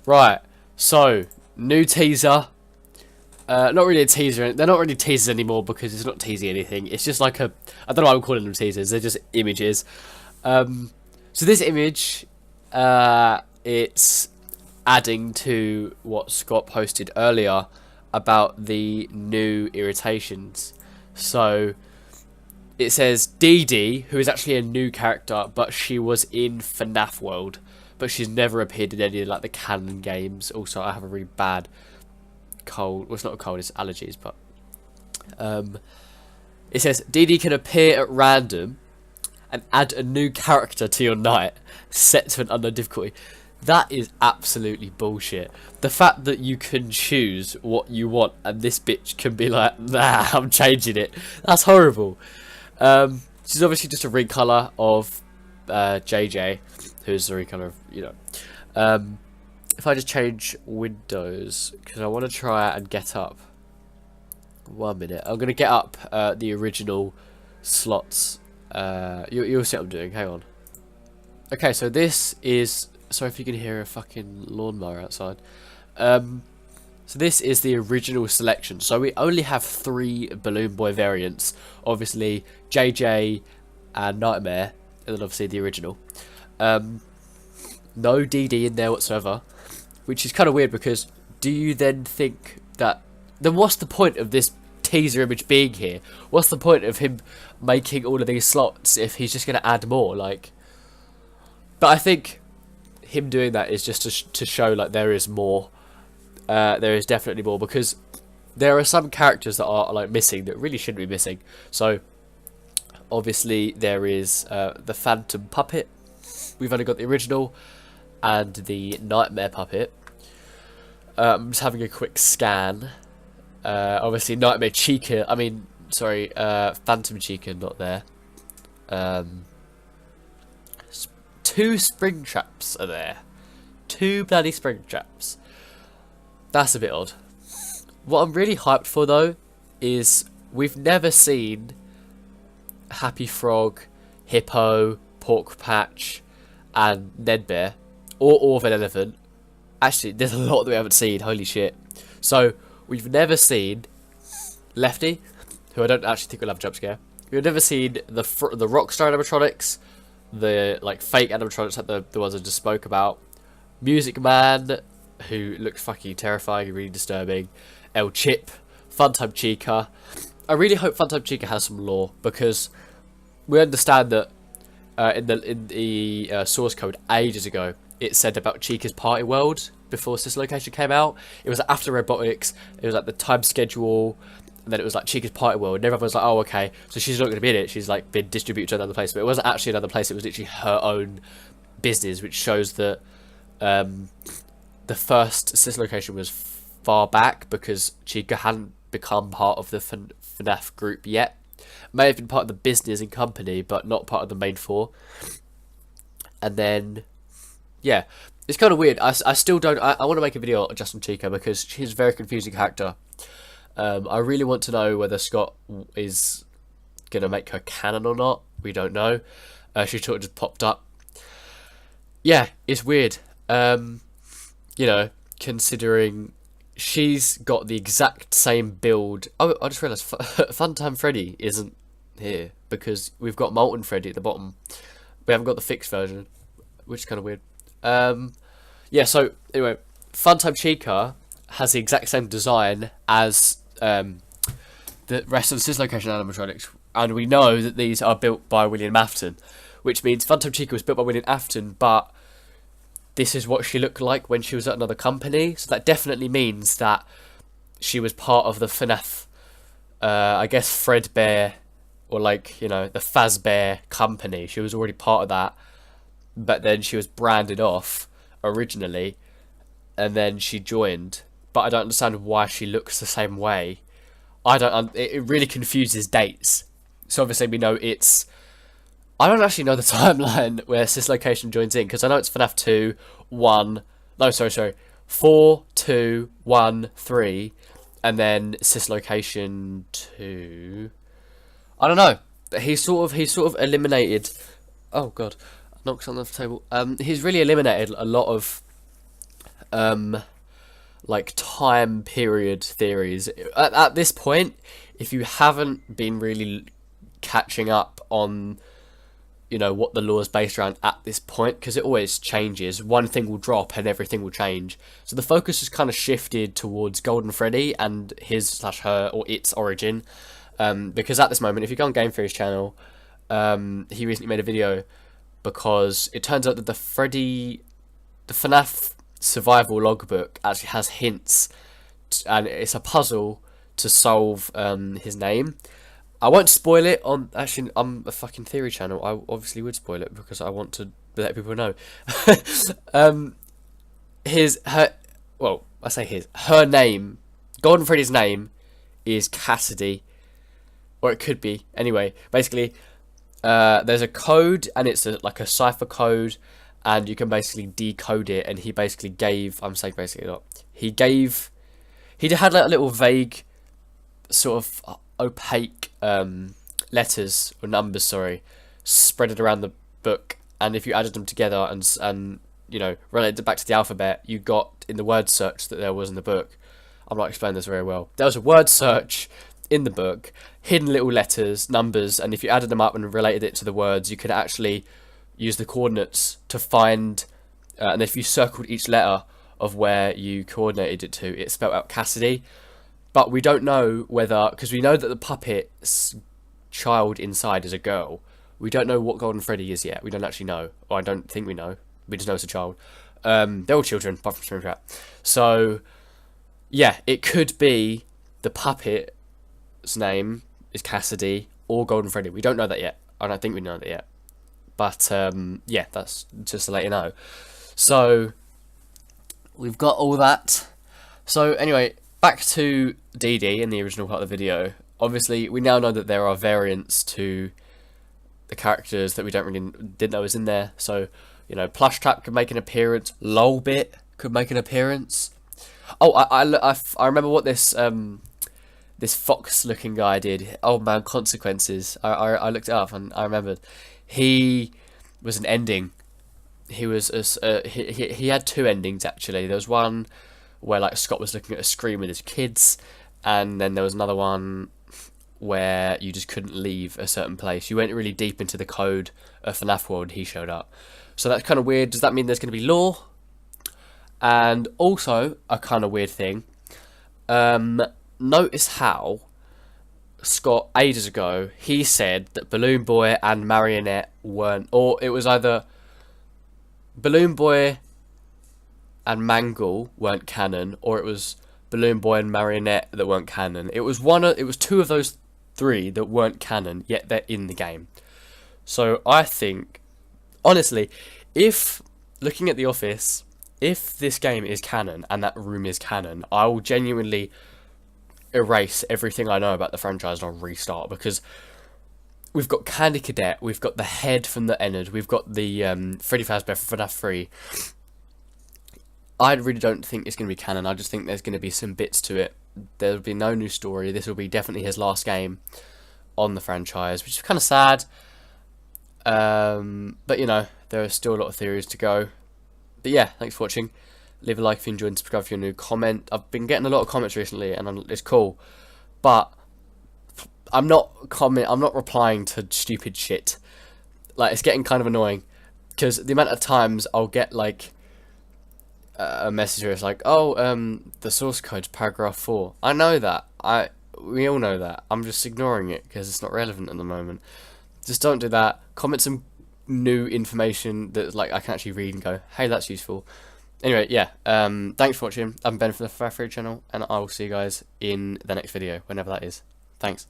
Right, so new teaser. Not really a teaser. They're not really teasers anymore because it's not teasing anything. It's just like a, I don't know why I'm calling them teasers. They're just images. So this image, it's adding to what Scott posted earlier about the new irritations. So it says Dee Dee, who is actually a new character, but she was in FNAF World, but she's never appeared in any of like the canon games. Also, I have a really bad cold. Well, it's not a cold; it's allergies. But it says Dee Dee can appear at random and add a new character to your night set to an unknown difficulty. That is absolutely bullshit. The fact that you can choose what you want and this bitch can be like, nah, I'm changing it. That's horrible. She's obviously just a recolour of JJ, who's a recolour of, you know. If I just change Windows, because I want to try and get up. 1 minute. I'm going to get up the original slots. You'll see what I'm doing. Hang on. Okay, so this is... Sorry if you can hear a fucking lawnmower outside. So this is the original selection. So we only have 3 Balloon Boy variants. Obviously, JJ and Nightmare, and then obviously the original. No Dee Dee in there whatsoever, which is kind of weird because do you then think that... Then what's the point of this teaser image being here? What's the point of him making all of these slots if he's just going to add more? Like, but I think him doing that is just to show like there is more. There is definitely more, because there are some characters that are like missing that really shouldn't be missing. So obviously there is the Phantom Puppet. We've only got the original and the Nightmare Puppet. I'm just having a quick scan. Obviously Nightmare Chica, Phantom Chica not there. 2 Springtraps are there. 2 bloody Springtraps. That's a bit odd. What I'm really hyped for though is we've never seen Happy Frog, Hippo, Pork Patch and Ned Bear or Orphan Elephant. Actually, there's a lot that we haven't seen, holy shit. So we've never seen Lefty, who I don't actually think will have a jump scare. We've never seen the Rockstar animatronics, the like fake animatronics like the ones I just spoke about. Music Man, who looks fucking terrifying and really disturbing. El Chip, Funtime Chica. I really hope Funtime Chica has some lore, because we understand that in the source code ages ago it said about Chica's party world before Sister Location came out. It was after Robotics, it was like the time schedule, and then it was like Chica's party world, and everyone was like, oh okay, so she's not going to be in it, she's like been distributed to another place. But it wasn't actually another place, it was literally her own business, which shows that the first Sister Location was far back, because Chica hadn't become part of the FNAF group yet. May have been part of the business and company, but not part of the main 4. And then yeah, it's kind of weird. I still don't... I want to make a video just on Chica, because she's a very confusing character. I really want to know whether Scott is going to make her canon or not. We don't know. She sort of just popped up. Yeah, it's weird. You know, considering she's got the exact same build. Oh, I just realised Funtime Freddy isn't here, because we've got Molten Freddy at the bottom. We haven't got the fixed version, which is kind of weird. Yeah, so anyway, Funtime Chica has the exact same design as the rest of the Sister Location animatronics, and we know that these are built by William Afton, which means Funtime Chica was built by William Afton, but this is what she looked like when she was at another company. So that definitely means that she was part of the FNAF, I guess Fredbear, or like, you know, the Fazbear company. She was already part of that, but then she was branded off originally, and then she joined. But I don't understand why she looks the same way. It really confuses dates. So obviously we know it's... I don't actually know the timeline where Sister Location joins in, because I know it's FNAF 2, 1... No, sorry. 4, 2, 1, 3, and then Sister Location 2... I don't know. He's sort of eliminated... Oh, God. Knocks on the table. He's really eliminated a lot of like time period theories. At this point, if you haven't been really catching up on, you know, what the law is based around at this point, because it always changes. One thing will drop and everything will change. So the focus has kind of shifted towards Golden Freddy and his/her or its origin. Because at this moment, if you go on Game Theory's channel, he recently made a video because it turns out that the FNAF survival logbook actually has hints, and it's a puzzle to solve his name. I won't spoil it on. Actually, I'm a fucking theory channel. I obviously would spoil it because I want to let people know. Her name, Golden Freddy's name, is Cassidy, or it could be. Anyway, basically, there's a code, and it's like a cipher code, and you can basically decode it. And he basically gave. I'm saying basically a lot. He had like a little vague, sort of opaque letters or numbers, spread around the book, and if you added them together and you know, related it back to the alphabet, you got in the word search that there was in the book. I'm not explaining this very well. There was a word search in the book, hidden little letters, numbers, and if you added them up and related it to the words, you could actually use the coordinates to find, and if you circled each letter of where you coordinated it to, it spelled out Cassidy. But we don't know whether, because we know that the puppet's child inside is a girl. We don't know what Golden Freddy is yet. We don't actually know. Or I don't think we know. We just know it's a child. They're all children, apart from Springtrap. So, yeah, it could be the puppet's name is Cassidy or Golden Freddy. We don't know that yet. I don't think we know that yet. But, yeah, that's just to let you know. So, we've got all that. So, anyway, back to Dee Dee in the original part of the video. Obviously, we now know that there are variants to the characters that we didn't know was in there. So, you know, Plushtrap could make an appearance. Lolbit could make an appearance. Oh, I remember what this this fox-looking guy did. Old Man Consequences. I looked it up and I remembered. He was an ending. He was he had two endings actually. There was one where like Scott was looking at a screen with his kids, and then there was another one where you just couldn't leave a certain place. You went really deep into the code of FNAF world, he showed up. So that's kind of weird. Does that mean there's going to be lore? And also, a kind of weird thing, notice how Scott, ages ago, he said that Balloon Boy and Marionette weren't, or it was either Balloon Boy and Mangle weren't canon, or it was Balloon Boy and Marionette that weren't canon. It was two of those three that weren't canon, yet they're in the game. So I think, honestly, if looking at The Office, if this game is canon and that room is canon, I will genuinely erase everything I know about the franchise and I'll restart, because we've got Candy Cadet, we've got the head from the Ennard, we've got the Freddy Fazbear from FNAF 3. I really don't think it's going to be canon. I just think there's going to be some bits to it. There'll be no new story. This will be definitely his last game on the franchise, which is kind of sad. But, you know, there are still a lot of theories to go. But yeah, thanks for watching. Leave a like if you enjoyed and subscribe if you're new. Comment. I've been getting a lot of comments recently, and it's cool. But I'm not replying to stupid shit. Like, it's getting kind of annoying, because the amount of times I'll get, like, a message where it's like, oh, the source code's paragraph 4. I know that. We all know that. I'm just ignoring it because it's not relevant at the moment. Just don't do that. Comment some new information that like I can actually read and go, hey, that's useful. Anyway, yeah. Thanks for watching. I'm Ben from the FNAF channel, and I will see you guys in the next video, whenever that is. Thanks.